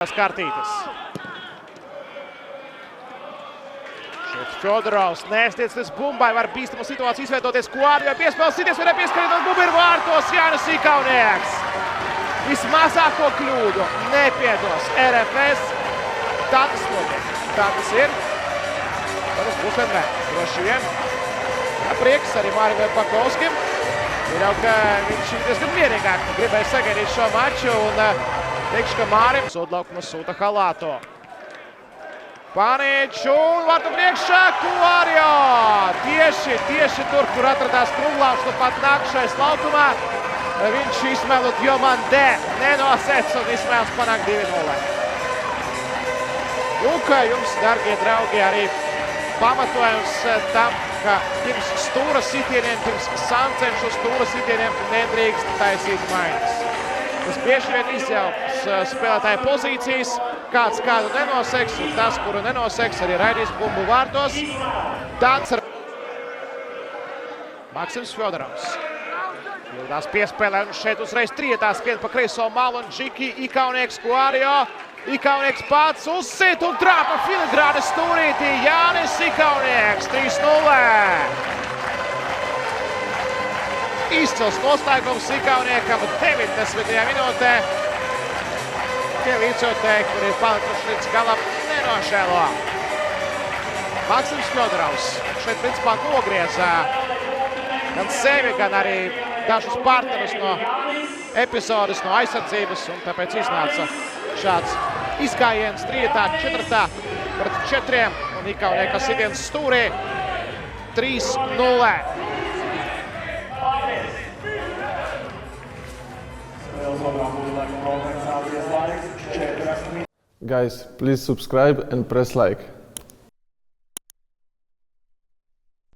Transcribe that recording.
Kartītes. Šeit Fjodorovs nēstiecas bumbai, var bīstamu situāciju izveidoties, ko Ārjai piespēles sities, vienai pieskarīt un bumba ir vārtos Jānis Ikaunieks. Vismazāko kļūdu nepiedos RFS. Tā tas notiek. Tā tas ir. Tā tas būs vienmēr. Droši vien. Prieks arī Mārim Pakovskim. Ir jau, ka viņš diezgan mierīgāk gribēja sagaidīt šo maču un teikšu, ka Mārim sodlaukuma sūta halāto. Panič un vārtu priekšā Kuārjo. Tieši tur, kur atradās Krumlāvs, nu pat nākušais laukumā. Viņš izmēlut Jomandē nenosēc un izmēls panāk 2-0. Lūk, jums, dargie draugi, arī pamatojums tam, ka pirms stūra sitieniem, pirms sancenšu stūra sitieniem nedrīkst taisīt maiņas. Tas bieži vien izjauks spēlētāju pozīcijas, kāds kādu nenoseks, un tas, kuru nenoseks, arī raidīs bumbu vārtos. Tāds ar Maksims Fjodorovs. Jūdās piespēlē, un šeit uzreiz trietā skrien pa kreiso malu, un Džiki Ikaunieks Kuārjo. Ikaunieks pats uzsit un trāpa filigrāna stūrītī. Jānis Ikaunieks 3-0. Izcils noslēgums Ikauniekam 90. minūtē. Tie līdzjutēji, kur ir palikuši līdz galam, nenožēlo. Maksims Fjodorovs šeit principā nogriezā gan sevi, gan arī dažus partnerus no epizodes, no aizsardzības, un tāpēc iznāca šāds izgājiens 3-4 pret 4, un Ikaunieka sitiens stūrī 3-0. Guys, please subscribe and press like.